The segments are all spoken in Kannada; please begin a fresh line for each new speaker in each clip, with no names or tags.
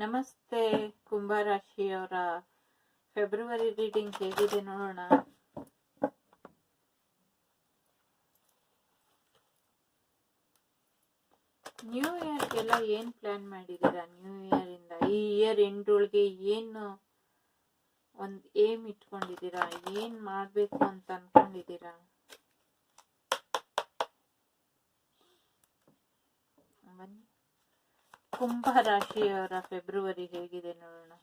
ನಮಸ್ತೆ ಕುಂಭರಾಶಿಯವರ ಫೆಬ್ರವರಿ ರೀಡಿಂಗ್ ಹೇಗಿದೆ ನೋಡೋಣ. ನ್ಯೂ ಇಯರ್ಗೆಲ್ಲ ಏನ್ ಪ್ಲಾನ್ ಮಾಡಿದ್ದೀರಾ? ನ್ಯೂ ಇಯರ್ ಇಂದ ಈ ಇಯರ್ ಎಂಡ್ ಒಳಗೆ ಏನು ಒಂದ್ ಏಮ್ ಇಟ್ಕೊಂಡಿದ್ದೀರಾ? ಏನ್ ಮಾಡ್ಬೇಕು ಅಂತ ಅನ್ಕೊಂಡಿದ್ದೀರಾ? ಬನ್ನಿ, ಕುಂಭ ರಾಶಿಯವರ ಫೆಬ್ರವರಿ ಹೇಗಿದೆ ನೋಡೋಣ.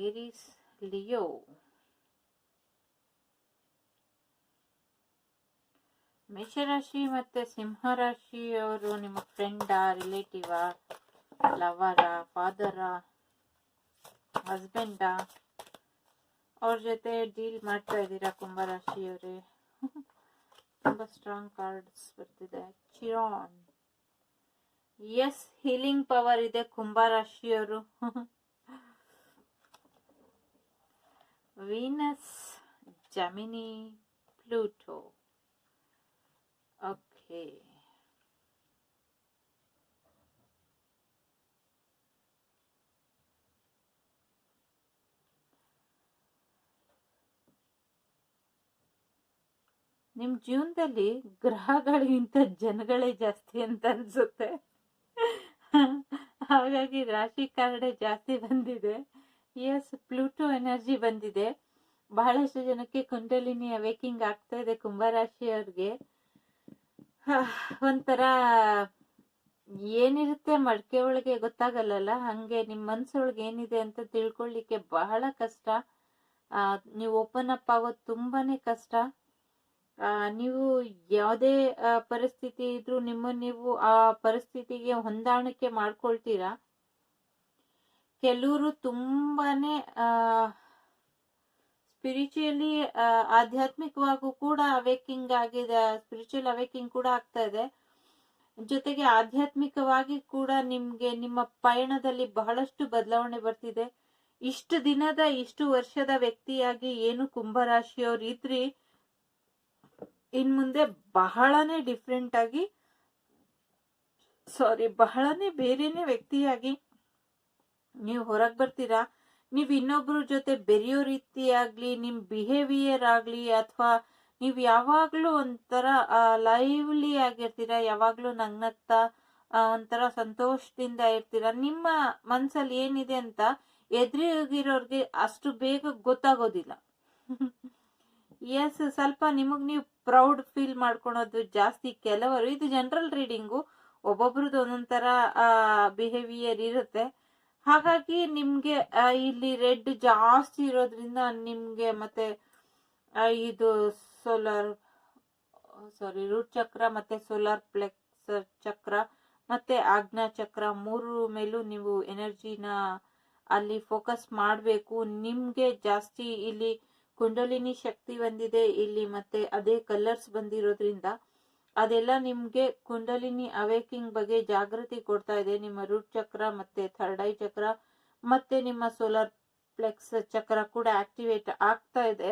ಏರಿಸ್, ಲಿಯೋ, ಮೇಷರಾಶಿ ಮತ್ತೆ ಸಿಂಹರಾಶಿಯವರು ನಿಮ್ಮ ಫ್ರೆಂಡಾ, ರಿಲೇಟಿವಾ, ಲವರಾ, ಫಾದರಾ, ಹಸ್ಬೆಂಡಾ? ಅವ್ರ ಜೊತೆ ಡೀಲ್ ಮಾಡ್ತಾ ಇದ್ದೀರಾ ಕುಂಭರಾಶಿಯವರೇ? ತುಂಬಾ ಸ್ಟ್ರಾಂಗ್ ಕಾರ್ಡ್ಸ್ ಬರ್ತಿದೆ. ಚಿರಾನ್, ಎಸ್, ಹೀಲಿಂಗ್ ಪವರ್ ಇದೆ ಕುಂಭರಾಶಿಯವರು. Venus, Gemini, Pluto. ಓಕೆ, ನಿಮ್ ಜೀವನದಲ್ಲಿ ಗ್ರಹಗಳಿಗಿಂತ ಜನಗಳೇ ಜಾಸ್ತಿ ಅಂತ ಅನ್ಸುತ್ತೆ. ಹಾಗಾಗಿ ರಾಶಿ ಕಾರ್ಡೆ ಜಾಸ್ತಿ ಬಂದಿದೆ. ಎಸ್, ಪ್ಲೂಟೋ ಎನರ್ಜಿ ಬಂದಿದೆ. ಬಹಳಷ್ಟು ಜನಕ್ಕೆ ಕುಂಡಲಿನಿ ಅವೇಕಿಂಗ್ ಆಗ್ತಾ ಇದೆ ಕುಂಭರಾಶಿಯವ್ರಿಗೆ. ಒಂಥರ ಏನಿರುತ್ತೆ ಮಡಕೆ ಒಳಗೆ ಗೊತ್ತಾಗಲ್ಲ, ಹಂಗೆ ನಿಮ್ ಮನ್ಸೊಳಗೆ ಏನಿದೆ ಅಂತ ತಿಳ್ಕೊಳ್ಳಿಕ್ಕೆ ಬಹಳ ಕಷ್ಟ. ನೀವು ಓಪನ್ ಅಪ್ ಆಗೋದು ತುಂಬಾನೇ ಕಷ್ಟ. ನೀವು ಯಾವುದೇ ಪರಿಸ್ಥಿತಿ ಇದ್ರೂ ನೀವು ಆ ಪರಿಸ್ಥಿತಿಗೆ ಹೊಂದಾಣಿಕೆ ಮಾಡ್ಕೊಳ್ತೀರಾ. ಕೆಲವರು ತುಂಬಾನೇ ಸ್ಪಿರಿಚುಯಲಿ ಆಧ್ಯಾತ್ಮಿಕವಾಗೂ ಕೂಡ ಅವೇಕಿಂಗ್ ಆಗಿದೆ, ಸ್ಪಿರಿಚುವಲ್ ಅವೇಕಿಂಗ್ ಕೂಡ ಆಗ್ತಾ ಇದೆ. ಜೊತೆಗೆ ಆಧ್ಯಾತ್ಮಿಕವಾಗಿ ಕೂಡ ನಿಮ್ಗೆ ನಿಮ್ಮ ಪಯಣದಲ್ಲಿ ಬಹಳಷ್ಟು ಬದಲಾವಣೆ ಬರ್ತಿದೆ. ಇಷ್ಟು ವರ್ಷದ ವ್ಯಕ್ತಿಯಾಗಿ ಏನು ಕುಂಭರಾಶಿಯವ್ರು ಇದ್ರಿ, ಇನ್ ಮುಂದೆ ಬಹಳನೇ ಡಿಫ್ರೆಂಟ್ ಆಗಿ ಬಹಳನೇ ಬೇರೆನೆ ವ್ಯಕ್ತಿಯಾಗಿ ನೀವು ಹೊರಗ್ ಬರ್ತೀರಾ. ನೀವ್ ಇನ್ನೊಬ್ರ ಜೊತೆ ಬೆರೆಯೋ ರೀತಿ ಆಗ್ಲಿ, ನಿಮ್ ಬಿಹೇವಿಯರ್ ಆಗ್ಲಿ, ಅಥವಾ ನೀವ್ ಯಾವಾಗ್ಲೂ ಒಂಥರ ಲೈವ್ಲಿ ಆಗಿರ್ತೀರಾ, ಯಾವಾಗ್ಲೂ ನಗ್ನಗ್ತಾ ಒಂಥರ ಸಂತೋಷದಿಂದ ಇರ್ತೀರಾ. ನಿಮ್ಮ ಮನ್ಸಲ್ಲಿ ಏನಿದೆ ಅಂತ ಎದುರಿಗಿರೋರ್ಗೆ ಅಷ್ಟು ಬೇಗ ಗೊತ್ತಾಗೋದಿಲ್ಲ. ಎಸ್, ಸ್ವಲ್ಪ ನಿಮಗ್ ನೀವು ಪ್ರೌಡ್ ಫೀಲ್ ಮಾಡ್ಕೊಳೋದು ಜಾಸ್ತಿ. ಕೆಲವರು, ಇದು ಜನರಲ್ ರೀಡಿಂಗು, ಒಬ್ಬೊಬ್ರದ್ದು ಒಂದೊಂದರ ಬಿಹೇವಿಯರ್ ಇರುತ್ತೆ. ಹಾಗಾಗಿ ನಿಮ್ಗೆ ಇಲ್ಲಿ ರೆಡ್ ಜಾಸ್ತಿ ಇರೋದ್ರಿಂದ ನಿಮ್ಗೆ ಮತ್ತೆ ಇದು ರೂಟ್ ಚಕ್ರ ಮತ್ತೆ ಸೋಲಾರ್ ಪ್ಲೆಕ್ಸ್ ಚಕ್ರ ಮತ್ತೆ ಆಜ್ಞಾ ಚಕ್ರ ಮೂರು ಮೇಲೂ ನೀವು ಎನರ್ಜಿನ ಅಲ್ಲಿ ಫೋಕಸ್ ಮಾಡಬೇಕು. ನಿಮ್ಗೆ ಜಾಸ್ತಿ ಇಲ್ಲಿ ಕುಂಡಲಿನಿ ಶಕ್ತಿ ಬಂದಿದೆ ಇಲ್ಲಿ, ಮತ್ತೆ ಅದೇ ಕಲರ್ಸ್ ಬಂದಿರೋದ್ರಿಂದ ಅದೆಲ್ಲ ನಿಮ್ಗೆ ಕುಂಡಲಿನಿ ಅವೇಕಿಂಗ್ ಬಗ್ಗೆ ಜಾಗೃತಿ ಕೊಡ್ತಾ ಇದೆ. ನಿಮ್ಮ ರೂಟ್ ಚಕ್ರ ಮತ್ತೆ ಥರ್ಡ್ ಐ ಚಕ್ರ ಮತ್ತೆ ನಿಮ್ಮ ಸೋಲಾರ್ ಪ್ಲೆಕ್ಸ್ ಚಕ್ರ ಕೂಡ ಆಕ್ಟಿವೇಟ್ ಆಗ್ತಾ ಇದೆ.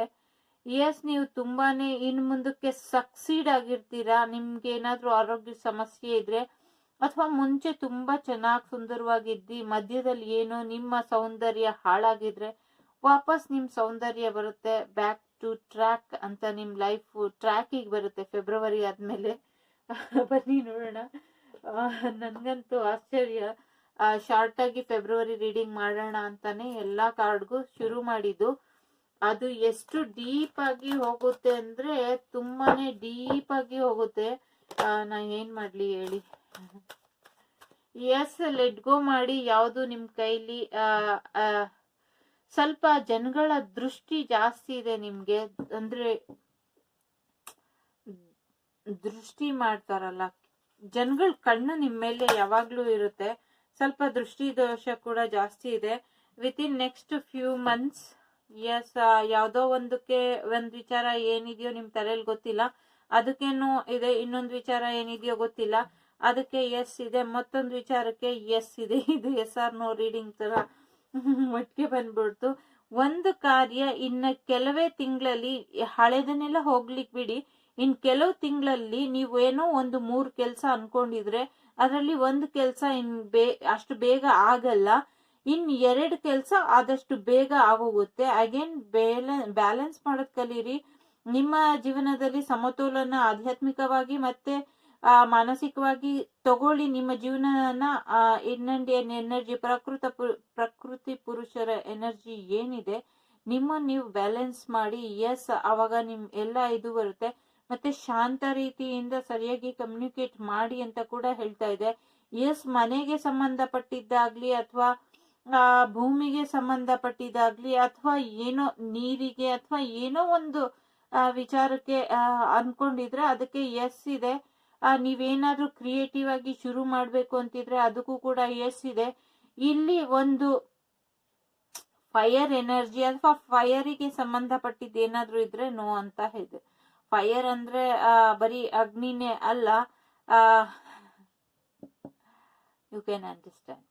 ಎಸ್, ನೀವು ತುಂಬಾನೇ ಇನ್ ಮುಂದಕ್ಕೆ ಸಕ್ಸೀಡ್ ಆಗಿರ್ತೀರಾ. ನಿಮ್ಗೆ ಏನಾದ್ರೂ ಆರೋಗ್ಯ ಸಮಸ್ಯೆ ಇದ್ರೆ, ಅಥವಾ ಮುಂಚೆ ತುಂಬಾ ಚೆನ್ನಾಗಿ ಸುಂದರವಾಗಿದ್ದಿ, ಮಧ್ಯದಲ್ಲಿ ಏನೋ ನಿಮ್ಮ ಸೌಂದರ್ಯ ಹಾಳಾಗಿದ್ರೆ ವಾಪಸ್ ನಿಮ್ ಸೌಂದರ್ಯ ಬರುತ್ತೆ. ಬ್ಯಾಕ್ ಟು ಟ್ರ್ಯಾಕ್ ಅಂತ ನಿಮ್ ಲೈಫ್ ಟ್ರ್ಯಾಕಿಗೆ ಬರುತ್ತೆ ಫೆಬ್ರವರಿ ಆದ್ಮೇಲೆ. ಬನ್ನಿ ನೋಡೋಣ. ನನ್ಗಂತೂ ಆಶ್ಚರ್ಯ. ಶಾರ್ಟ್ ಆಗಿ ಫೆಬ್ರವರಿ ರೀಡಿಂಗ್ ಮಾಡೋಣ ಅಂತಾನೆ ಎಲ್ಲಾ ಕಾರ್ಡ್ಗೂ ಶುರು ಮಾಡಿದ್ದು. ಅದು ಎಷ್ಟು ಡೀಪ್ ಆಗಿ ಹೋಗುತ್ತೆ ಅಂದ್ರೆ ತುಂಬಾನೇ ಡೀಪ್ ಆಗಿ ಹೋಗುತ್ತೆ. ನಾ ಏನ್ ಮಾಡ್ಲಿ ಹೇಳಿ. ಎಸ್, ಲೆಟ್ ಗೋ ಮಾಡಿ. ಯಾವುದು ನಿಮ್ ಕೈಲಿ ಸ್ವಲ್ಪ ಜನಗಳ ದೃಷ್ಟಿ ಜಾಸ್ತಿ ಇದೆ ನಿಮ್ಗೆ, ಅಂದ್ರೆ ದೃಷ್ಟಿ ಮಾಡ್ತಾರಲ್ಲ, ಜನಗಳ ಕಣ್ಣು ನಿಮ್ ಮೇಲೆ ಯಾವಾಗ್ಲೂ ಇರುತ್ತೆ. ಸ್ವಲ್ಪ ದೃಷ್ಟಿ ದೋಷ ಕೂಡ ಜಾಸ್ತಿ ಇದೆ within next few months. Yes, ಯಾವ್ದೋ ಒಂದಕ್ಕೆ ಒಂದ್ ವಿಚಾರ ಏನಿದೆಯೋ ನಿಮ್ ತಲೆಯಲ್ಲಿ ಗೊತ್ತಿಲ್ಲ, ಅದಕ್ಕೇನು ಇದೆ. ಇನ್ನೊಂದು ವಿಚಾರ ಏನಿದೆಯೋ ಗೊತ್ತಿಲ್ಲ, ಅದಕ್ಕೆ ಎಸ್ ಇದೆ. ಮತ್ತೊಂದು ವಿಚಾರಕ್ಕೆ ಎಸ್ ಇದೆ. ಇದು ಎಸ್ ಆರ್ ನೋ ರೀಡಿಂಗ್ ತರ ಒಟ್ಟಿಗೆ ಬಂದ್ಬಿಡ್ತು. ಒಂದು ಕಾರ್ಯ ಇನ್ನ ಕೆಲವೇ ತಿಂಗಳಲ್ಲಿ, ಹಳೆದನ್ನೆಲ್ಲ ಹೋಗ್ಲಿಕ್ ಬಿಡಿ, ಇನ್ ಕೆಲವು ತಿಂಗಳಲ್ಲಿ ನೀವು ಏನೋ ಒಂದು 3 ಕೆಲಸ ಅನ್ಕೊಂಡಿದ್ರೆ ಅದರಲ್ಲಿ ಒಂದು ಕೆಲಸ ಅಷ್ಟು ಬೇಗ ಆಗಲ್ಲ, ಇನ್ 2 ಕೆಲಸ ಆದಷ್ಟು ಬೇಗ ಆಗೋಗುತ್ತೆ. ಅಗೇನ್ ಬ್ಯಾಲೆನ್ಸ್ ಮಾಡೋದ್ ಕಲೀರಿ. ನಿಮ್ಮ ಜೀವನದಲ್ಲಿ ಸಮತೋಲನ ಆಧ್ಯಾತ್ಮಿಕವಾಗಿ ಮತ್ತೆ ಮಾನಸಿಕವಾಗಿ ತಗೊಳ್ಳಿ. ನಿಮ್ಮ ಜೀವನನ ಇಂಡಿಯನ್ ಎನರ್ಜಿ, ಪ್ರಕೃತಿ ಪುರುಷರ ಎನರ್ಜಿ ಏನಿದೆ ನೀವು ಬ್ಯಾಲೆನ್ಸ್ ಮಾಡಿ. ಎಸ್, ಅವಾಗ ಎಲ್ಲ ಇದು ಬರುತ್ತೆ. ಮತ್ತೆ ಶಾಂತ ರೀತಿಯಿಂದ ಸರಿಯಾಗಿ ಕಮ್ಯುನಿಕೇಟ್ ಮಾಡಿ ಅಂತ ಕೂಡ ಹೇಳ್ತಾ ಇದೆ. ಎಸ್, ಮನೆಗೆ ಸಂಬಂಧಪಟ್ಟಿದ್ದಾಗ್ಲಿ ಅಥವಾ ಭೂಮಿಗೆ ಸಂಬಂಧಪಟ್ಟಿದ್ದಾಗ್ಲಿ ಅಥವಾ ಏನೋ ನೀರಿಗೆ ಅಥವಾ ಏನೋ ಒಂದು ವಿಚಾರಕ್ಕೆ ಅನ್ಕೊಂಡಿದ್ರೆ ಅದಕ್ಕೆ ಎಸ್ ಇದೆ. ನೀವೇನಾದ್ರೂ ಕ್ರಿಯೇಟಿವ್ ಆಗಿ ಶುರು ಮಾಡ್ಬೇಕು ಅಂತಿದ್ರೆ ಅದಕ್ಕೂ ಕೂಡ ಎಸ್ ಇದೆ. ಇಲ್ಲಿ ಒಂದು ಫೈರ್ ಎನರ್ಜಿ ಅಥವಾ ಫೈರಿಗೆ ಸಂಬಂಧಪಟ್ಟಿದ್ದು ಏನಾದ್ರೂ ಇದ್ರೆ ನೋ ಅಂತ ಇದೆ. ಫೈರ್ ಅಂದ್ರೆ ಬರೀ ಅಗ್ನಿನೇ ಅಲ್ಲ, ಯು ಕ್ಯಾನ್ ಅಂಡರ್ಸ್ಟ್ಯಾಂಡ್.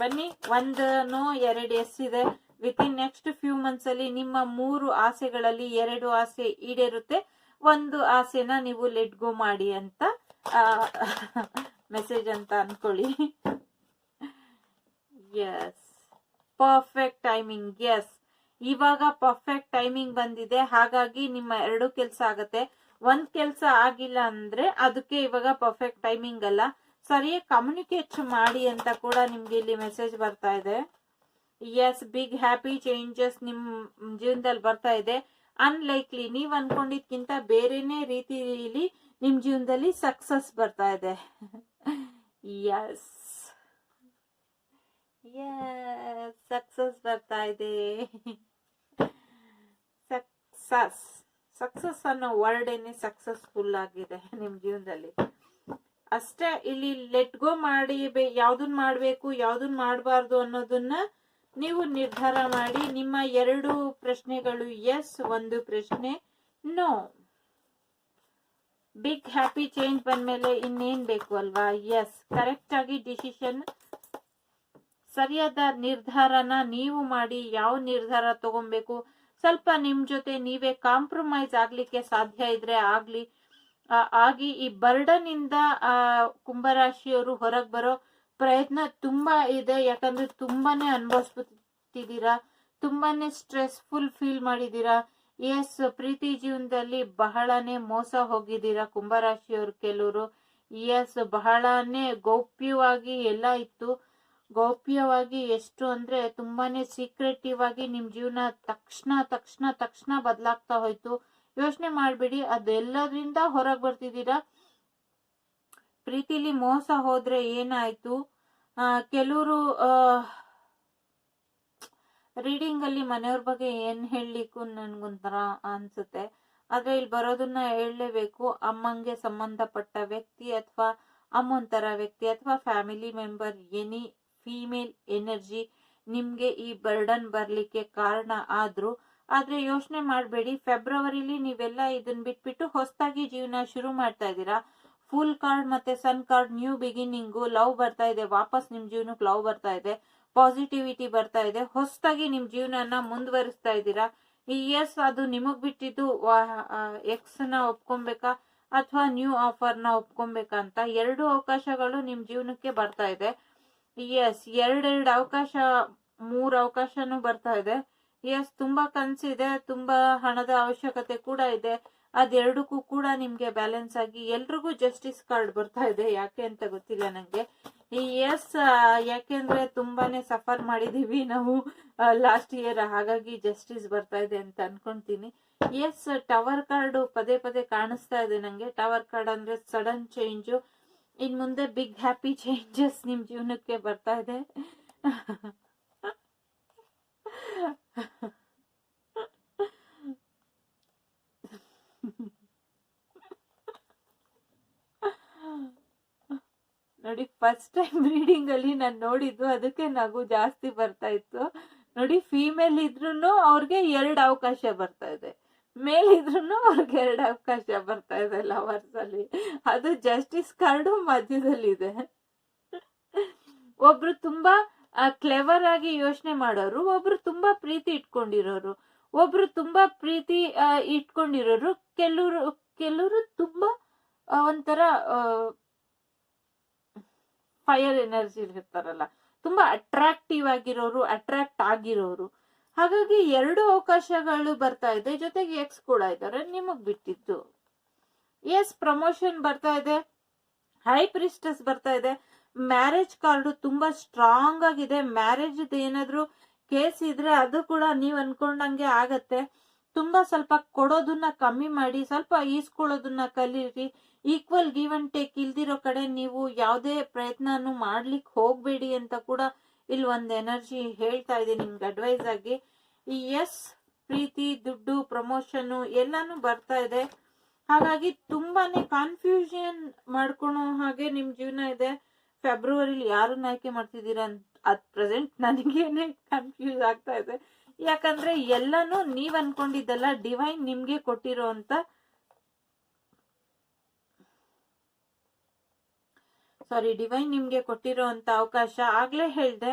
ಬನ್ನಿ, 1 ನೋ 2 ಎಸ್ ಇದೆ. ವಿತಿನ್ ನೆಕ್ಸ್ಟ್ ಫ್ಯೂ ಮಂತ್ಸ್ ಅಲ್ಲಿ ನಿಮ್ಮ 3 ಆಸೆಗಳಲ್ಲಿ 2 ಆಸೆ ಈಡೇರುತ್ತೆ, 1 ಆಸೆನ ನೀವು ಲೆಟ್ ಗೋ ಮಾಡಿ ಅಂತ ಮೆಸೇಜ್ ಅಂತ ಅನ್ಕೊಳ್ಳಿ. Yes, perfect timing. ಎಸ್, ಇವಾಗ ಪರ್ಫೆಕ್ಟ್ ಟೈಮಿಂಗ್ ಬಂದಿದೆ. ಹಾಗಾಗಿ ನಿಮ್ಮ 2 ಕೆಲಸ ಆಗತ್ತೆ. 1 ಕೆಲಸ ಆಗಿಲ್ಲ ಅಂದ್ರೆ ಅದಕ್ಕೆ ಇವಾಗ ಪರ್ಫೆಕ್ಟ್ ಟೈಮಿಂಗ್ ಅಲ್ಲ, ಸರಿಯಾಗಿ ಕಮ್ಯುನಿಕೇಟ್ ಮಾಡಿ ಅಂತ ಕೂಡ ನಿಮ್ಗೆ ಇಲ್ಲಿ ಮೆಸೇಜ್ ಬರ್ತಾ ಇದೆ. ಎಸ್, ಬಿಗ್ ಹ್ಯಾಪಿ ಚೇಂಜಸ್ ನಿಮ್ ಜೀವನದಲ್ಲಿ ಬರ್ತಾ ಇದೆ. ಅನ್ಲೈಕ್ಲಿ, ನೀವ್ ಅನ್ಕೊಂಡಿದ್ಕಿಂತ ಬೇರೆನೆ ರೀತಿಯಲ್ಲಿ ನಿಮ್ ಜೀವನದಲ್ಲಿ ಸಕ್ಸಸ್ ಬರ್ತಾ ಇದೆ. ಎಸ್, ಸಕ್ಸಸ್ ಬರ್ತಾ ಇದೆ. ಸಕ್ಸಸ್ ಅನ್ನೋ ವರ್ಡ್ ಏನೇ ಸಕ್ಸಸ್ಫುಲ್ ಆಗಿದೆ ನಿಮ್ ಜೀವನದಲ್ಲಿ ಅಷ್ಟೇ. ಇಲ್ಲಿ ಲೆಟ್ ಗೋ ಮಾಡಿ ಯಾವ್ದನ್ ಮಾಡ್ಬೇಕು ಯಾವ್ದನ್ ಮಾಡಬಾರ್ದು ಅನ್ನೋದನ್ನ ನೀವು ನಿರ್ಧಾರ ಮಾಡಿ. ನಿಮ್ಮ 2 ಪ್ರಶ್ನೆಗಳು ಎಸ್, 1 ಪ್ರಶ್ನೆ ನೋ. ಬಿಗ್ ಹ್ಯಾಪಿ ಚೇಂಜ್ ಬಂದ್ಮೇಲೆ ಇನ್ನೇನ್ ಬೇಕು ಅಲ್ವಾ? ಎಸ್, ಕರೆಕ್ಟ್ ಆಗಿ ಡಿಸಿಷನ್, ಸರಿಯಾದ ನಿರ್ಧಾರನ ನೀವು ಮಾಡಿ. ಯಾವ ನಿರ್ಧಾರ ತಗೊಬೇಕು, ಸ್ವಲ್ಪ ನಿಮ್ ಜೊತೆ ನೀವೇ ಕಾಂಪ್ರಮೈಸ್ ಆಗ್ಲಿಕ್ಕೆ ಸಾಧ್ಯ ಇದ್ರೆ ಆಗಿ ಈ ಬರ್ಡನ್ ಇಂದ ಕುಂಭರಾಶಿಯವರು ಹೊರಗೆ ಬರೋ ಪ್ರಯತ್ನ ತುಂಬಾ ಇದೆ. ಯಾಕಂದ್ರೆ ತುಂಬಾನೇ ಅನುಭವಿಸ್ತಿದ್ದೀರಾ, ತುಂಬಾನೇ ಸ್ಟ್ರೆಸ್ಫುಲ್ ಫೀಲ್ ಮಾಡಿದೀರಾ. ಎಸ್, ಪ್ರೀತಿ ಜೀವನದಲ್ಲಿ ಬಹಳನೇ ಮೋಸ ಹೋಗಿದ್ದೀರಾ ಕುಂಭರಾಶಿಯವರು ಕೆಲವರು. ಎಸ್, ಬಹಳನೇ ಗೌಪ್ಯವಾಗಿ ಎಲ್ಲ ಇತ್ತು. ಗೌಪ್ಯವಾಗಿ ಎಷ್ಟು ಅಂದ್ರೆ ತುಂಬಾನೇ ಸೀಕ್ರೆಟಿವ್ ಆಗಿ ನಿಮ್ ಜೀವನ ತಕ್ಷಣ ಬದಲಾಗ್ತಾ ಹೋಯ್ತು. ಯೋಚನೆ ಮಾಡ್ಬೇಡಿ, ಅದೆಲ್ಲದ್ರಿಂದ ಹೊರಗೆ ಬರ್ತಿದ್ದೀರಾ. ಪ್ರೀತಿಲಿ ಮೋಸ ಹೋದ್ರೆ ಏನಾಯ್ತು, ಕೆಲವರು ರೀಡಿಂಗ್ ಅಲ್ಲಿ ಮನೆಯವ್ರ ಬಗ್ಗೆ ಏನ್ ಹೇಳಲಿಕ್ಕೂ ನನ್ಗೊಂಥರ ಅನ್ಸುತ್ತೆ. ಆದ್ರೆ ಇಲ್ಲಿ ಬರೋದನ್ನ ಹೇಳಲೇಬೇಕು. ಅಮ್ಮಂಗೆ ಸಂಬಂಧಪಟ್ಟ ವ್ಯಕ್ತಿ ಅಥವಾ ಅಮ್ಮನ್ ತರ ವ್ಯಕ್ತಿ ಅಥವಾ family member, any female energy ನಿಮ್ಗೆ ಈ ಬರ್ಡನ್ ಬರ್ಲಿಕ್ಕೆ ಕಾರಣ ಆದ್ರೆ ಯೋಚನೆ ಮಾಡ್ಬೇಡಿ. ಫೆಬ್ರವರಿಲಿ ನೀವೆಲ್ಲ ಇದನ್ನ ಬಿಟ್ಬಿಟ್ಟು ಹೊಸದಾಗಿ ಜೀವನ ಶುರು ಮಾಡ್ತಾ ಇದ್ದೀರಾ. ಫುಲ್ ಕಾರ್ಡ್ ಮತ್ತೆ sun card, new beginning, love ಬರ್ತಾ ಇದೆ. ವಾಪಸ್ ನಿಮ್ ಜೀವನಕ್ಕೆ ಲವ್ ಬರ್ತಾ ಇದೆ, ಪಾಸಿಟಿವಿಟಿ ಬರ್ತಾ ಇದೆ. ಹೊಸದಾಗಿ ನಿಮ್ ಜೀವನನ ಮುಂದುವರಿಸ್ತಾ ಇದ್ದೀರಾ. ಎಸ್, ಅದು ನಿಮಗ್ ಬಿಟ್ಟಿದ್ದು ಎಕ್ಸ್ ನ ಒಪ್ಕೊಬೇಕಾ ಅಥವಾ ನ್ಯೂ ಆಫರ್ ನ ಒಪ್ಕೊಬೇಕಾ ಅಂತ 2 ಅವಕಾಶಗಳು ನಿಮ್ ಜೀವನಕ್ಕೆ ಬರ್ತಾ ಇದೆ. ಎಸ್, 2 ಅವಕಾಶ, 3 ಅವಕಾಶನೂ ಬರ್ತಾ ಇದೆ. ಎಸ್, ತುಂಬಾ ಕನ್ಸಿದೆ, ತುಂಬಾ ಹಣದ ಅವಶ್ಯಕತೆ ಕೂಡ ಇದೆ. ಅದೆರಡಕ್ಕೂ ಕೂಡ ನಿಮ್ಗೆ ಬ್ಯಾಲೆನ್ಸ್ ಆಗಿ ಎಲ್ರಿಗೂ ಜಸ್ಟಿಸ್ ಕಾರ್ಡ್ ಬರ್ತಾ ಇದೆ. ಯಾಕೆ ಅಂತ ಗೊತ್ತಿಲ್ಲ ನಂಗೆ. ಎಸ್, ಯಾಕೆಂದ್ರೆ ತುಂಬಾನೇ ಸಫರ್ ಮಾಡಿದೀವಿ ನಾವು ಲಾಸ್ಟ್ ಇಯರ್, ಹಾಗಾಗಿ ಜಸ್ಟಿಸ್ ಬರ್ತಾ ಇದೆ ಅಂತ ಅನ್ಕೊಂತೀನಿ. ಎಸ್, ಟವರ್ ಕಾರ್ಡ್ ಪದೇ ಕಾಣಿಸ್ತಾ ಇದೆ ನಂಗೆ. ಟವರ್ ಕಾರ್ಡ್ ಅಂದ್ರೆ ಸಡನ್ ಚೇಂಜ್. ಇನ್ ಮುಂದೆ ಬಿಗ್ ಹ್ಯಾಪಿ ಚೇಂಜಸ್ ನಿಮ್ ಜೀವನಕ್ಕೆ ಬರ್ತಾ ಇದೆ. ನೋಡಿ, ಫಸ್ಟ್ ಟೈಮ್ ರೀಡಿಂಗ್ ಅಲ್ಲಿ ನಾನು ನೋಡಿದ್ದು, ಅದಕ್ಕೆ ನಗು ಜಾಸ್ತಿ ಬರ್ತಾ ಇತ್ತು. ನೋಡಿ, ಫೀಮೇಲ್ ಇದ್ರೂ ಅವ್ರಿಗೆ 2 ಅವಕಾಶ ಬರ್ತಾ ಇದೆ, ಮೇಲ್ ಇದ್ರೂ ಅವ್ರಿಗೆ 2 ಅವಕಾಶ ಬರ್ತಾ ಇದೆ ಲವರ್ಸ್ ಅಲ್ಲಿ. ಅದು ಜಸ್ಟಿಸ್ ಕಾರ್ಡು ಮಧ್ಯದಲ್ಲಿದೆ. ಒಬ್ರು ತುಂಬಾ ಕ್ಲೆವರ್ ಆಗಿ ಯೋಚನೆ ಮಾಡೋರು, ಒಬ್ರು ತುಂಬಾ ಪ್ರೀತಿ ಇಟ್ಕೊಂಡಿರೋರು, ಒಬ್ರು ತುಂಬಾ ಪ್ರೀತಿ ಇಟ್ಕೊಂಡಿರೋರು, ಕೆಲವರು ತುಂಬಾ ಒಂಥರ ಫೈರ್ ಎನರ್ಜಿ ಇರ್ತಾರಲ್ಲ, ತುಂಬಾ ಅಟ್ರಾಕ್ಟಿವ್ ಆಗಿರೋರು, ಅಟ್ರಾಕ್ಟ್ ಆಗಿರೋರು. ಹಾಗಾಗಿ 2 ಅವಕಾಶಗಳು ಬರ್ತಾ ಇದೆ, ಜೊತೆಗೆ ಎಕ್ಸ್ ಕೂಡ ಇದ್ದಾರೆ, ನಿಮಗ್ ಬಿಟ್ಟಿದ್ದು. ಎಸ್, ಪ್ರಮೋಷನ್ ಬರ್ತಾ ಇದೆ, ಹೈ ಪ್ರಿಸ್ಟಸ್ ಬರ್ತಾ ಇದೆ, ಮ್ಯಾರೇಜ್ ಕಾರ್ಡ್ ತುಂಬಾ ಸ್ಟ್ರಾಂಗ್ ಆಗಿದೆ. ಮ್ಯಾರೇಜ್ ಏನಾದ್ರು ಕೇಸ್ ಇದ್ರೆ ಅದು ಕೂಡ ನೀವ್ ಅನ್ಕೊಂಡಂಗೆ ಆಗತ್ತೆ. ತುಂಬಾ ಸ್ವಲ್ಪ ಕೊಡೋದನ್ನ ಕಮ್ಮಿ ಮಾಡಿ, ಸ್ವಲ್ಪ ಈಸ್ಕೊಳ್ಳೋದನ್ನ ಕಲೀರಿ. ಈಕ್ವಲ್ ಗಿವ್ ಅಂಡ್ ಟೇಕ್ ಇಲ್ದಿರೋ ಕಡೆ ನೀವು ಯಾವುದೇ ಪ್ರಯತ್ನನೂ ಮಾಡ್ಲಿಕ್ಕೆ ಹೋಗ್ಬೇಡಿ ಅಂತ ಕೂಡ ಇಲ್ಲಿ ಒಂದ್ ಎನರ್ಜಿ ಹೇಳ್ತಾ ಇದೆ ನಿಮ್ಗೆ ಅಡ್ವೈಸ್ ಆಗಿ. ಈ ಪ್ರೀತಿ, ದುಡ್ಡು, ಪ್ರಮೋಷನ್ ಎಲ್ಲಾನು ಬರ್ತಾ ಇದೆ. ಹಾಗಾಗಿ ತುಂಬಾನೇ ಕನ್ಫ್ಯೂಷನ್ ಮಾಡ್ಕೊಳೋ ಹಾಗೆ ನಿಮ್ ಜೀವನ ಇದೆ. ಫೆಬ್ರವರಿಲಿ ಯಾರನ್ನ ಆಯ್ಕೆ ಮಾಡ್ತಿದ್ದೀರಾ ಅಟ್ ಪ್ರೆಸೆಂಟ್ ನನಗೇನೆ ಕನ್ಫ್ಯೂಸ್ ಆಗ್ತಾ ಇದೆ. ಯಾಕಂದ್ರೆ ಎಲ್ಲಾನು ನೀವ್ ಅನ್ಕೊಂಡಿದ್ದಲ್ಲ, ಡಿವೈನ್ ನಿಮ್ಗೆ ಕೊಟ್ಟಿರೋ ಅಂತ ಅವಕಾಶ. ಆಗ್ಲೇ ಹೇಳ್ದೆ,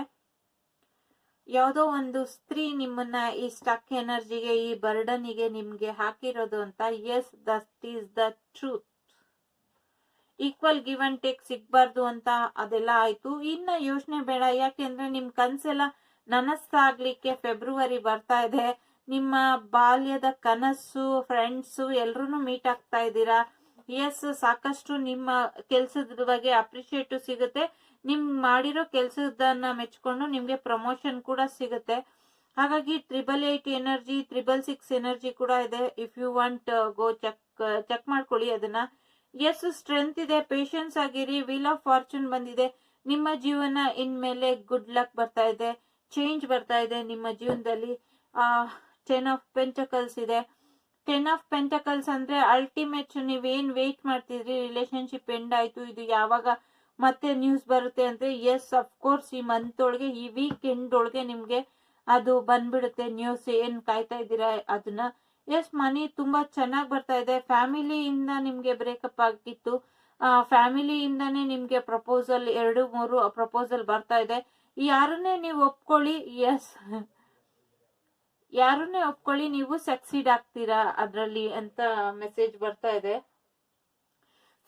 ಯಾವ್ದೋ ಒಂದು ಸ್ತ್ರೀ ನಿಮ್ಮನ್ನ ಈ ಸ್ಟಕ್ ಎನರ್ಜಿಗೆ, ಈ ಬರ್ಡನಿಗೆ ನಿಮ್ಗೆ ಹಾಕಿರೋದು ಅಂತ. Yes, that is the truth. Equal give and take ಸಿಗ್ಬಾರ್ದು ಅಂತ ಅದೆಲ್ಲ ಆಯ್ತು. ಇನ್ನ ಯೋಚನೆ ಬೇಡ, ಯಾಕೆಂದ್ರೆ ನಿಮ್ ಕನ್ಸೆಲ್ಲ ನನಸಾಗ್ಲಿಕ್ಕೆ ಫೆಬ್ರವರಿ ಬರ್ತಾ ಇದೆ. ನಿಮ್ಮ ಬಾಲ್ಯದ ಕನಸು, ಫ್ರೆಂಡ್ಸು ಎಲ್ರು ಮೀಟ್ ಆಗ್ತಾ ಇದ್ದೀರಾ. ಎಸ್, ಸಾಕಷ್ಟು ನಿಮ್ಮ ಕೆಲ್ಸದ ಬಗ್ಗೆ ಅಪ್ರಿಶಿಯೇಟ್ ಸಿಗುತ್ತೆ. ನಿಮ್ ಮಾಡಿರೋ ಕೆಲ್ಸದನ್ನ ಮೆಚ್ಕೊಂಡು ನಿಮ್ಗೆ ಪ್ರಮೋಷನ್ ಕೂಡ ಸಿಗುತ್ತೆ. ಹಾಗಾಗಿ 888 ಎನರ್ಜಿ, 666 ಎನರ್ಜಿ ಕೂಡ ಇದೆ. If you want go check ಮಾಡ್ಕೊಳ್ಳಿ ಅದನ್ನ. ಎಸ್, ಸ್ಟ್ರೆಂತ್ ಇದೆ, ಪೇಷನ್ಸ್ ಆಗಿರಿ. ವೀಲ್ ಆಫ್ ಫಾರ್ಚೂನ್ ಬಂದಿದೆ. ನಿಮ್ಮ ಜೀವನ ಇನ್ಮೇಲೆ ಗುಡ್ ಲಕ್ ಬರ್ತಾ ಇದೆ, ಚೇಂಜ್ ಬರ್ತಾ ಇದೆ ನಿಮ್ಮ ಜೀವನದಲ್ಲಿ. 10 ಆಫ್ ಪೆಂಟಕಲ್ಸ್ ಇದೆ. 10 ಆಫ್ ಪೆಂಟಕಲ್ಸ್ ಅಂದ್ರೆ ಅಲ್ಟಿಮೇಟ್, ನೀವೇನ್ ವೇಟ್ ಮಾಡ್ತಿದ್ರಿ, ರಿಲೇಶನ್ಶಿಪ್ ಎಂಡ್ ಆಯ್ತು, ಇದು ಯಾವಾಗ ಮತ್ತೆ ನ್ಯೂಸ್ ಬರುತ್ತೆ ಅಂದ್ರೆ, ಎಸ್ ಅಫ್ಕೋರ್ಸ್ ಈ ಮಂತ್ ಒಳಗೆ, ಈ ವೀಕ್ ಎಂಡ್ ಒಳಗೆ ನಿಮ್ಗೆ ಅದು ಬಂದ್ಬಿಡುತ್ತೆ ನ್ಯೂಸ್. ಏನ್ ಕಾಯ್ತಾ ಇದ್ದೀರಾ ಅದನ್ನ. ಎಸ್, ಮನಿ ತುಂಬಾ ಚೆನ್ನಾಗಿ ಬರ್ತಾ ಇದೆ. ಫ್ಯಾಮಿಲಿಯಿಂದ ನಿಮ್ಗೆ ಬ್ರೇಕಪ್ ಆಗಿತ್ತು, ಫ್ಯಾಮಿಲಿಯಿಂದಾನೇ ನಿಮ್ಗೆ ಪ್ರಪೋಸಲ್ 2-3 ಪ್ರಪೋಸಲ್ ಬರ್ತಾ ಇದೆ. ಯಾರನ್ನೇ ನೀವು ಒಪ್ಕೊಳ್ಳಿ, ಎಸ್ ಯಾರನ್ನೇ ಒಪ್ಕೊಳ್ಳಿ, ನೀವು ಸಕ್ಸೀಡ್ ಆಗ್ತೀರಾ ಅದ್ರಲ್ಲಿ ಅಂತ ಮೆಸೇಜ್ ಬರ್ತಾ ಇದೆ.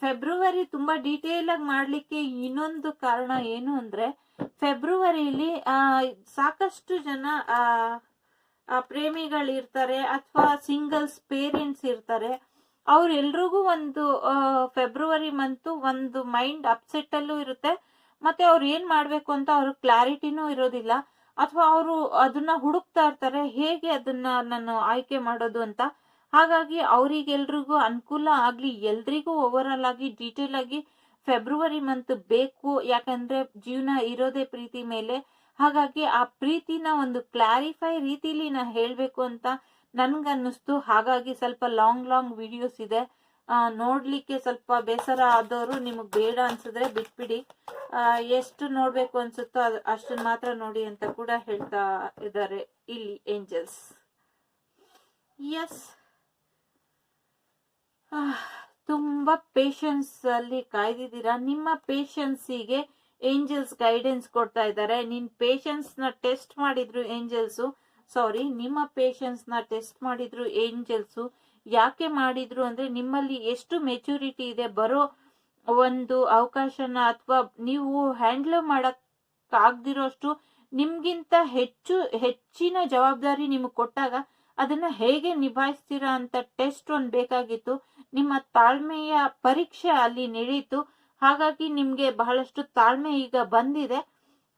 ಫೆಬ್ರವರಿ ತುಂಬಾ ಡೀಟೇಲ್ ಆಗಿ ಮಾಡ್ಲಿಕ್ಕೆ ಇನ್ನೊಂದು ಕಾರಣ ಏನು ಅಂದ್ರೆ, ಫೆಬ್ರವರಿಲಿ ಸಾಕಷ್ಟು ಜನ ಪ್ರೇಮಿಗಳಿರ್ತಾರೆ ಅಥವಾ ಸಿಂಗಲ್ಸ್ ಪೇರೆಂಟ್ಸ್ ಇರ್ತಾರೆ. ಅವ್ರೆಲ್ರಿಗೂ ಒಂದು ಫೆಬ್ರವರಿ ಮಂತು ಒಂದು ಮೈಂಡ್ ಅಪ್ಸೆಟ್ ಅಲ್ಲೂ ಇರುತ್ತೆ. ಮತ್ತೆ ಅವ್ರು ಏನ್ ಮಾಡ್ಬೇಕು ಅಂತ ಅವ್ರ ಕ್ಲಾರಿಟಿನೂ ಇರೋದಿಲ್ಲ, ಅಥವಾ ಅವರು ಅದನ್ನ ಹುಡುಕ್ತಾ ಇರ್ತಾರೆ, ಹೇಗೆ ಅದನ್ನ ನಾನು ಆಯ್ಕೆ ಮಾಡೋದು ಅಂತ. ಹಾಗಾಗಿ ಅವ್ರಿಗೆಲ್ರಿಗೂ ಅನುಕೂಲ ಆಗ್ಲಿ, ಎಲ್ರಿಗೂ ಓವರ್ ಆಲ್ ಆಗಿ ಡೀಟೇಲ್ ಆಗಿ ಫೆಬ್ರವರಿ ಮಂತ್ ಬೇಕು. ಯಾಕಂದ್ರೆ ಜೀವನ ಇರೋದೇ ಪ್ರೀತಿ ಮೇಲೆ. ಹಾಗಾಗಿ ಆ ಪ್ರೀತಿನ ಒಂದು ಕ್ಲಾರಿಫೈ ರೀತಿಲಿ ನಾ ಹೇಳ್ಬೇಕು ಅಂತ ನನ್ಗನ್ನಿಸ್ತು. ಹಾಗಾಗಿ ಸ್ವಲ್ಪ ಲಾಂಗ್ ವಿಡಿಯೋಸ್ ಇದೆ, ನೋಡ್ಲಿಕ್ಕೆ ಸ್ವಲ್ಪ ಬೇಸರ ಆದವರು ನಿಮಗ್ ಬೇಡ ಅನ್ಸಿದ್ರೆ ಬಿಟ್ಬಿಡಿ. ಎಷ್ಟು ನೋಡ್ಬೇಕು ಅನ್ಸುತ್ತೋ ಅಷ್ಟನ್ನ ಮಾತ್ರ ನೋಡಿ ಅಂತ ಕೂಡ ಹೇಳ್ತಾ ಇದ್ದಾರೆ ಇಲ್ಲಿ ಏಂಜಲ್ಸ್. ಎಸ್, ತುಂಬಾ ಪೇಷನ್ಸ್ ಅಲ್ಲಿ ಕಾಯ್ದಿದ್ದೀರಾ. ನಿಮ್ಮ ಪೇಷನ್ಸಿಗೆ ಏಂಜಲ್ಸ್ ಗೈಡೆನ್ಸ್ ಕೊಡ್ತಾ ಇದ್ದಾರೆ. ನಿನ್ ಪೇಷನ್ಸ್ ನ ಟೆಸ್ಟ್ ಮಾಡಿದ್ರು ಏಂಜಲ್ಸು, ನಿಮ್ಮ ಪೇಷನ್ಸ್ ನ ಟೆಸ್ಟ್ ಮಾಡಿದ್ರು ಏಂಜಲ್ಸು. ಯಾಕೆ ಮಾಡಿದ್ರು ಅಂದ್ರೆ, ನಿಮ್ಮಲ್ಲಿ ಎಷ್ಟು ಮೆಚುರಿಟಿ ಇದೆ, ಬರೋ ಒಂದು ಅವಕಾಶನ ಅಥವಾ ನೀವು ಹ್ಯಾಂಡಲ್ ಮಾಡಕ್ ಆಗ್ದಿರೋಷ್ಟು ನಿಮ್ಗಿಂತ ಹೆಚ್ಚಿನ ಜವಾಬ್ದಾರಿ ನಿಮಗೆ ಕೊಟ್ಟಾಗ ಅದನ್ನ ಹೇಗೆ ನಿಭಾಯಿಸ್ತೀರಾ ಅಂತ ಟೆಸ್ಟ್ ಒಂದ್ ಬೇಕಾಗಿತ್ತು. ನಿಮ್ಮ ತಾಳ್ಮೆಯ ಪರೀಕ್ಷೆ ಅಲ್ಲಿ ನಡೀತು. ಹಾಗಾಗಿ ನಿಮ್ಗೆ ಬಹಳಷ್ಟು ತಾಳ್ಮೆ ಈಗ ಬಂದಿದೆ.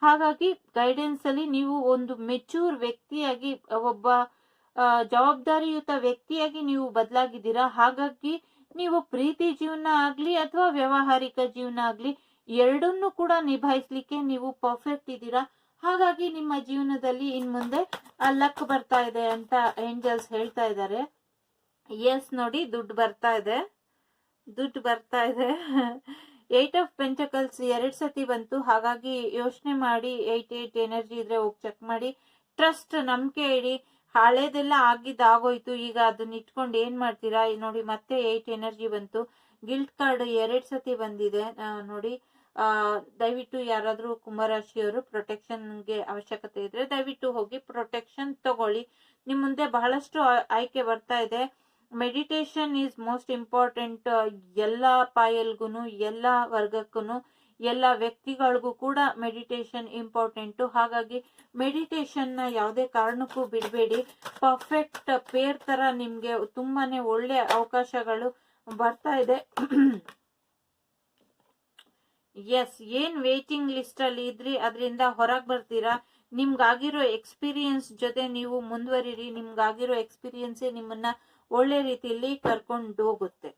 ಹಾಗಾಗಿ ಗೈಡೆನ್ಸ್ ಅಲ್ಲಿ ನೀವು ಒಂದು ಮೆಚೂರ್ ವ್ಯಕ್ತಿಯಾಗಿ, ಒಬ್ಬ ಜವಾಬ್ದಾರಿಯುತ ವ್ಯಕ್ತಿಯಾಗಿ ನೀವು ಬದಲಾಗಿದ್ದೀರಾ. ಹಾಗಾಗಿ ನೀವು ಪ್ರೀತಿ ಜೀವನ ಆಗ್ಲಿ ಅಥವಾ ವ್ಯಾವಹಾರಿಕ ಜೀವನ ಆಗ್ಲಿ, ಎರಡನ್ನೂ ಕೂಡ ನಿಭಾಯಿಸ್ಲಿಕ್ಕೆ ನೀವು ಪರ್ಫೆಕ್ಟ್ ಇದ್ದೀರಾ. ಹಾಗಾಗಿ ನಿಮ್ಮ ಜೀವನದಲ್ಲಿ ಇನ್ ಮುಂದೆ ಲಕ್ ಬರ್ತಾ ಇದೆ ಅಂತ ಏಂಜಲ್ಸ್ ಹೇಳ್ತಾ ಇದ್ದಾರೆ. ಎಸ್, ನೋಡಿ ದುಡ್ಡು ಬರ್ತಾ ಇದೆ. 8 ಆಫ್ ಪೆಂಟಕಲ್ಸ್ 2 ಸತಿ ಬಂತು. ಹಾಗಾಗಿ ಯೋಚನೆ ಮಾಡಿ, 88 ಎನರ್ಜಿ ಇದ್ರೆ ಹೋಗಿ ಚೆಕ್ ಮಾಡಿ. ಟ್ರಸ್ಟ್, ನಂಬಿಕೆ ಇಡಿ. ಹಳೇದೆಲ್ಲ ಆಗೋಯ್ತು, ಈಗ ಅದನ್ನ ಇಟ್ಕೊಂಡು ಏನ್ ಮಾಡ್ತೀರಾ ನೋಡಿ. ಮತ್ತೆ 8 ಎನರ್ಜಿ ಬಂತು. ಗಿಲ್ಟ್ ಕಾರ್ಡ್ 2 ಸತಿ ಬಂದಿದೆ ನೋಡಿ. ದಯವಿಟ್ಟು ಯಾರಾದ್ರೂ ಕುಂಭರಾಶಿಯವರು ಪ್ರೊಟೆಕ್ಷನ್ಗೆ ಅವಶ್ಯಕತೆ ಇದ್ರೆ ದಯವಿಟ್ಟು ಹೋಗಿ ಪ್ರೊಟೆಕ್ಷನ್ ತಗೊಳ್ಳಿ. ನಿಮ್ ಮುಂದೆ ಬಹಳಷ್ಟು ಆಯ್ಕೆ ಬರ್ತಾ ಇದೆ. Meditation is most important. ಎಲ್ಲ ಪಾಯಲ್ಗೂ, ಎಲ್ಲ ವರ್ಗಕ್ಕೂ, ಎಲ್ಲ ವ್ಯಕ್ತಿಗಳಿಗೂ ಕೂಡ ಮೆಡಿಟೇಷನ್ ಇಂಪಾರ್ಟೆಂಟು. ಹಾಗಾಗಿ ಮೆಡಿಟೇಷನ್ನ ಯಾವುದೇ ಕಾರಣಕ್ಕೂ ಬಿಡಬೇಡಿ. ಪರ್ಫೆಕ್ಟ್ ಪೇರ್ ತರ ನಿಮ್ಗೆ ತುಂಬಾನೇ ಒಳ್ಳೆ ಅವಕಾಶಗಳು ಬರ್ತಾ ಇದೆ. ಎಸ್, ಏನ್ ವೇಟಿಂಗ್ ಲಿಸ್ಟ್ ಅಲ್ಲಿ ಇದ್ರಿ ಅದರಿಂದ ಹೊರಗೆ ಬರ್ತೀರಾ. ನಿಮ್ಗಾಗಿರೋ ಎಕ್ಸ್ಪೀರಿಯನ್ಸ್ ಜೊತೆ ನೀವು ಮುಂದುವರಿರಿ. ನಿಮ್ಗಾಗಿರೋ ಎಕ್ಸ್ಪೀರಿಯನ್ಸೇ ನಿಮ್ಮನ್ನ ಒಳ್ಳೆ ರೀತಿಯಲ್ಲಿ ಕರ್ಕೊಂಡು ಹೋಗುತ್ತೆ.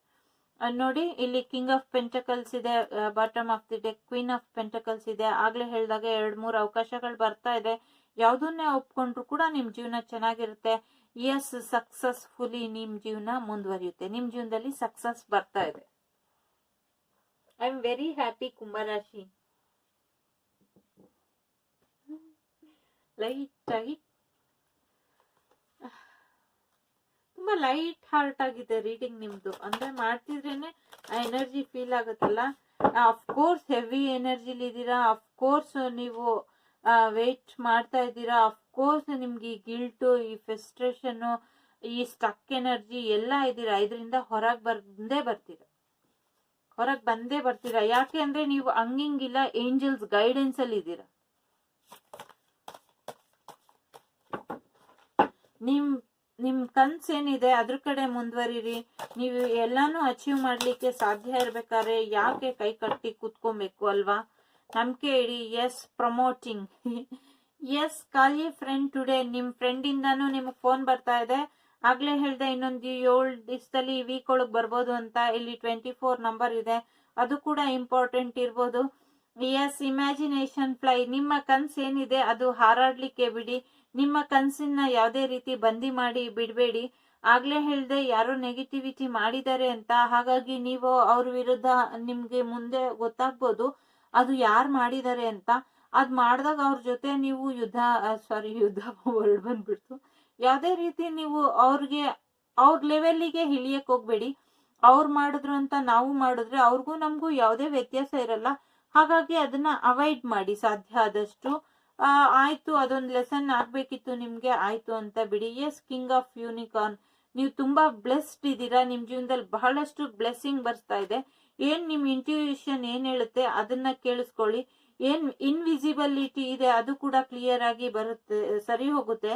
ನೋಡಿ, ಇಲ್ಲಿ ಕಿಂಗ್ ಆಫ್ ಪೆಂಟಕಲ್ಸ್ ಇದೆ, bottom of the deck queen of pentacles ಇದೆ. ಆಗ್ಲೇ ಹೇಳಿದಾಗ 2-3 ಅವಕಾಶಗಳು ಬರ್ತಾ ಇದೆ. ಯಾವ್ದನ್ನೇ ಒಪ್ಕೊಂಡ್ರು ಕೂಡ ನಿಮ್ ಜೀವನ ಚೆನ್ನಾಗಿರುತ್ತೆ. ಎಸ್, ಸಕ್ಸಸ್ಫುಲಿ ನಿಮ್ ಜೀವನ ಮುಂದುವರಿಯುತ್ತೆ. ನಿಮ್ ಜೀವನದಲ್ಲಿ ಸಕ್ಸಸ್ ಬರ್ತಾ ಇದೆ. ಐ ಆಮ್ ವೆರಿ ಹ್ಯಾಪಿ ಕುಂಭರಾಶಿ. ಲೈಟ್ ಆಗಿ ತುಂಬಾ ಲೈಟ್ ಹಾರ್ಟ್ ಆಗಿದೆ ರೀಡಿಂಗ್ ನಿಮ್ದು. ಅಂದ್ರೆ ಮಾಡ್ತಿದ್ರೇನೆ ಆ ಎನರ್ಜಿ ಫೀಲ್ ಆಗುತ್ತಲ್ಲ. ಅಫ್ಕೋರ್ಸ್ ಹೆವಿ ಎನರ್ಜಿಲಿ ಇದ್ದೀರಾ. ಅಫ್ಕೋರ್ಸ್ ನೀವು ವೇಟ್ ಮಾಡ್ತಾ ಇದ್ದೀರಾ. ಅಫ್ಕೋರ್ಸ್ ನಿಮ್ಗೆ ಈ ಗಿಲ್ಟು, ಈ ಫ್ರಸ್ಟ್ರೇಷನ್, ಈ ಸ್ಟಕ್ ಎನರ್ಜಿ ಎಲ್ಲ ಇದ್ದೀರಾ. ಇದರಿಂದ ಹೊರಗೆ ಬಂದೇ ಬರ್ತೀರಾ. ಯಾಕೆ ಅಂದ್ರೆ ನೀವು ಹಂಗಿಂಗಿಲ್ಲ, ಏಂಜಲ್ಸ್ ಗೈಡೆನ್ಸ್ ಅಲ್ಲಿ ಇದ್ದೀರಾ. ನಿಮ್ ಕನ್ಸೇನಿದೆ ಅದ್ರ ಕಡೆ ಮುಂದುವರಿರಿ. ನೀವು ಎಲ್ಲಾನು ಅಚೀವ್ ಮಾಡ್ಲಿಕ್ಕೆ ಸಾಧ್ಯ ಇರ್ಬೇಕಾದ್ರೆ ಯಾಕೆ ಕೈ ಕಟ್ಟಿ ಕೂತ್ಕೊಬೇಕು ಅಲ್ವಾ? ನಂಬಿಕೆ ಇಡಿ. Yes, promoting. ಎಸ್, ಕಾಲಿ ಫ್ರೆಂಡ್ ಟುಡೇ. ನಿಮ್ ಫ್ರೆಂಡ್ ಇಂದಾನು ನಿಮಗ್ ಫೋನ್ ಬರ್ತಾ ಇದೆ. ಆಗ್ಲೇ ಹೇಳ್ದೆ ಇನ್ನೊಂದು 7 ದಿವಸದಲ್ಲಿ ವೀಕ್ ಒಳಗ್ ಬರ್ಬೋದು ಅಂತ. ಇಲ್ಲಿ 24 ನಂಬರ್ ಇದೆ, ಅದು ಕೂಡ ಇಂಪಾರ್ಟೆಂಟ್ ಇರ್ಬೋದು. Yes, imagination fly. ನಿಮ್ಮ ಕನ್ಸ್ ಏನಿದೆ ಅದು ಹಾರಾಡ್ಲಿಕ್ಕೆ ಬಿಡಿ. ನಿಮ್ಮ ಕನ್ಸನ್ನ ಯಾವುದೇ ರೀತಿ ಬಂದಿ ಮಾಡಿ ಬಿಡಬೇಡಿ. ಆಗ್ಲೇ ಹೇಳ್ದೆ ಯಾರೋ ನೆಗೆಟಿವಿಟಿ ಮಾಡಿದ್ದಾರೆ ಅಂತ. ಹಾಗಾಗಿ ನೀವು ಅವ್ರ ವಿರುದ್ಧ ನಿಮ್ಗೆ ಮುಂದೆ ಗೊತ್ತಾಗ್ಬೋದು ಅದು ಯಾರು ಮಾಡಿದ್ದಾರೆ ಅಂತ. ಅದ್ ಮಾಡಿದಾಗ ಅವ್ರ ಜೊತೆ ನೀವು ಯುದ್ಧ ವರ್ಡ್ ಬಂದ್ಬಿಡ್ತು. ಯಾವುದೇ ರೀತಿ ನೀವು ಅವ್ರ ಲೆವೆಲ್ಗೆ ಇಳಿಯಕ್ ಹೋಗ್ಬೇಡಿ. ಅವ್ರು ಮಾಡಿದ್ರು ಅಂತ ನಾವು ಮಾಡಿದ್ರೆ ಅವ್ರಿಗೂ ನಮಗೂ ಯಾವುದೇ ವ್ಯತ್ಯಾಸ ಇರಲ್ಲ. ಹಾಗಾಗಿ ಅದನ್ನ ಅವಾಯ್ಡ್ ಮಾಡಿ ಸಾಧ್ಯ ಆದಷ್ಟು. ಆಯ್ತು, ಅದೊಂದು ಲೆಸನ್ ಆಗ್ಬೇಕಿತ್ತು ನಿಮ್ಗೆ, ಆಯ್ತು ಅಂತ ಬಿಡಿ. Yes, king of unicorn. ನೀವು ತುಂಬಾ ಬ್ಲೆಸ್ಡ್ ಇದ್ದೀರಾ. ನಿಮ್ ಜೀವನದಲ್ಲಿ ಬಹಳಷ್ಟು ಬ್ಲೆಸ್ಸಿಂಗ್ ಬರ್ತಾ ಇದೆ. ನಿಮ್ ಇಂಟ್ಯೂಷನ್ ಏನ್ ಹೇಳುತ್ತೆ ಅದನ್ನ ಕೇಳಿಸ್ಕೊಳ್ಳಿ. ಇನ್ವಿಸಿಬಿಲಿಟಿ ಇದೆ ಅದು ಕೂಡ ಕ್ಲಿಯರ್ ಆಗಿ ಬರುತ್ತೆ, ಸರಿ ಹೋಗುತ್ತೆ.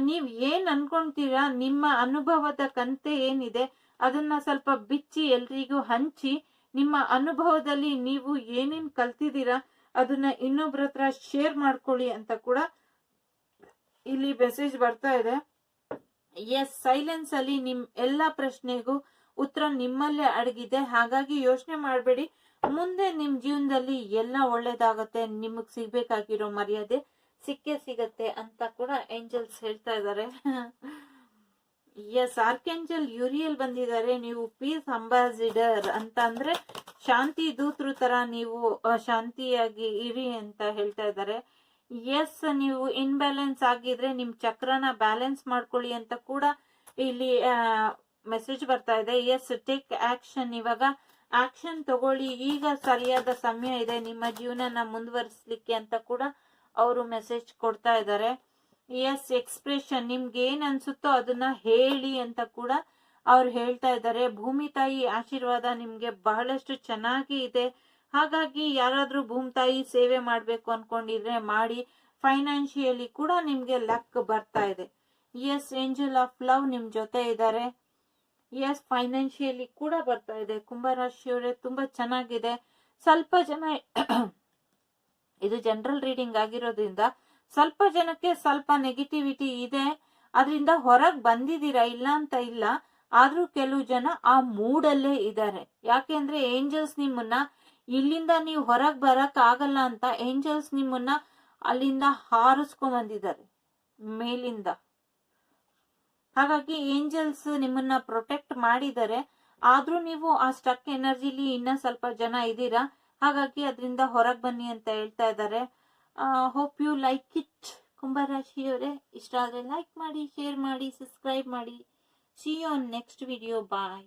ನೀವ್ ಏನ್ ಅನ್ಕೊಂತೀರಾ, ನಿಮ್ಮ ಅನುಭವದ ಕಂತೆ ಏನಿದೆ ಅದನ್ನ ಸ್ವಲ್ಪ ಬಿಚ್ಚಿ ಎಲ್ರಿಗೂ ಹಂಚಿ. ನಿಮ್ಮ ಅನುಭವದಲ್ಲಿ ನೀವು ಏನೇನ್ ಕಲ್ತಿದ್ದೀರಾ ಅದನ್ನ ಇನ್ನೊಬ್ರ ಹತ್ರ ಶೇರ್ ಮಾಡ್ಕೊಳ್ಳಿ ಅಂತ ಕೂಡ ಇಲ್ಲಿ ಮೆಸೇಜ್ ಬರ್ತಾ ಇದೆ. ಎಸ್, ಸೈಲೆನ್ಸ್ ಅಲ್ಲಿ ನಿಮ್ ಎಲ್ಲಾ ಪ್ರಶ್ನೆಗೂ ಉತ್ತರ ನಿಮ್ಮಲ್ಲೇ ಅಡಗಿದೆ. ಹಾಗಾಗಿ ಯೋಚನೆ ಮಾಡಬೇಡಿ. ಮುಂದೆ ನಿಮ್ ಜೀವನದಲ್ಲಿ ಎಲ್ಲ ಒಳ್ಳೇದಾಗತ್ತೆ. ನಿಮಗ್ ಸಿಗ್ಬೇಕಾಗಿರೋ ಮರ್ಯಾದೆ ಸಿಕ್ಕೇ ಸಿಗತ್ತೆ ಅಂತ ಕೂಡ ಏಂಜಲ್ಸ್ ಹೇಳ್ತಾ ಇದ್ದಾರೆ. ಎಸ್, ಆರ್ಕೆಂಜಲ್ ಯೂರಿಯಲ್ ಬಂದಿದ್ದಾರೆ. ನೀವು ಪೀಸ್ ಅಂಬಾಸಿಡರ್ ಅಂತ ಅಂದ್ರೆ ಶಾಂತಿ ದೂತರು ತರ ನೀವು ಶಾಂತಿಯಾಗಿ ಇರಿ ಅಂತ ಹೇಳ್ತಾ ಇದ್ದಾರೆ. ಎಸ್, ನೀವು ಇನ್ಬ್ಯಾಲೆನ್ಸ್ ಆಗಿದ್ರೆ ನಿಮ್ ಚಕ್ರನ ಬ್ಯಾಲೆನ್ಸ್ ಮಾಡ್ಕೊಳ್ಳಿ ಅಂತ ಕೂಡ ಇಲ್ಲಿ ಮೆಸೇಜ್ ಬರ್ತಾ ಇದೆ. Yes, take action. ಇವಾಗ ಆಕ್ಷನ್ ತಗೊಳ್ಳಿ. ಈಗ ಸರಿಯಾದ ಸಮಯ ಇದೆ ನಿಮ್ಮ ಜೀವನನ ಮುಂದುವರಿಸಲಿಕ್ಕೆ ಅಂತ ಕೂಡ ಅವರು ಮೆಸೇಜ್ ಕೊಡ್ತಾ ಇದ್ದಾರೆ. Yes, expression. ನಿಮ್ಗೆ ಏನ್ ಅನ್ಸುತ್ತೋ ಅದನ್ನ ಹೇಳಿ ಅಂತ ಕೂಡ ಅವ್ರು ಹೇಳ್ತಾ ಇದ್ದಾರೆ. ಭೂಮಿ ತಾಯಿ ಆಶೀರ್ವಾದ ನಿಮ್ಗೆ ಬಹಳಷ್ಟು ಚೆನ್ನಾಗಿ ಇದೆ. ಹಾಗಾಗಿ ಯಾರಾದ್ರೂ ಭೂಮಿ ತಾಯಿ ಸೇವೆ ಮಾಡ್ಬೇಕು ಅನ್ಕೊಂಡಿದ್ರೆ ಮಾಡಿ. ಫೈನಾನ್ಷಿಯಲಿ ಕೂಡ ನಿಮ್ಗೆ ಲಕ್ ಬರ್ತಾ ಇದೆ. ಎಸ್, ಏಂಜಲ್ ಆಫ್ ಲವ್ ನಿಮ್ ಜೊತೆ ಇದ್ದಾರೆ. ಎಸ್, ಫೈನಾನ್ಷಿಯಲಿ ಕೂಡ ಬರ್ತಾ ಇದೆ. ಕುಂಭರಾಶಿಯವರೇ ತುಂಬಾ ಚೆನ್ನಾಗಿದೆ. ಸ್ವಲ್ಪ ಜನ ಇದು ಜನರಲ್ ರೀಡಿಂಗ್ ಆಗಿರೋದ್ರಿಂದ ಸ್ವಲ್ಪ ಜನಕ್ಕೆ ಸ್ವಲ್ಪ ನೆಗೆಟಿವಿಟಿ ಇದೆ. ಅದರಿಂದ ಹೊರಗ್ ಬಂದಿದ್ದೀರಾ, ಇಲ್ಲ ಅಂತ ಇಲ್ಲ. ಆದ್ರೂ ಕೆಲವು ಜನ ಆ ಮೂಡಲ್ಲೇ ಇದ್ದಾರೆ. ಯಾಕೆಂದ್ರೆ ಏಂಜಲ್ಸ್ ನಿಮ್ಮನ್ನ ಇಲ್ಲಿಂದ ನೀವು ಹೊರಗ್ ಬರಕ್ ಆಗಲ್ಲ ಅಂತ ಏಂಜಲ್ಸ್ ನಿಮ್ಮನ್ನ ಅಲ್ಲಿಂದ ಹಾರಿಸ್ಕೊಂಡ್ ಬಂದಿದ್ದಾರೆ ಮೇಲಿಂದ. ಹಾಗಾಗಿ ಏಂಜಲ್ಸ್ ನಿಮ್ಮನ್ನ ಪ್ರೊಟೆಕ್ಟ್ ಮಾಡಿದ್ದಾರೆ. ಆದ್ರೂ ನೀವು ಆ ಸ್ಟಕ್ ಎನರ್ಜಿಲಿ ಇನ್ನ ಸ್ವಲ್ಪ ಜನ ಇದ್ದೀರಾ. ಹಾಗಾಗಿ ಅದರಿಂದ ಹೊರಗ್ ಬನ್ನಿ ಅಂತ ಹೇಳ್ತಾ ಇದ್ದಾರೆ. Hope you like it. ಕುಂಭರಾಶಿಯವರೇ, ಇಷ್ಟ ಆದ್ರೆ ಲೈಕ್ ಮಾಡಿ, ಶೇರ್ ಮಾಡಿ, ಸಬ್ಸ್ಕ್ರೈಬ್ ಮಾಡಿ. See you on next video. Bye.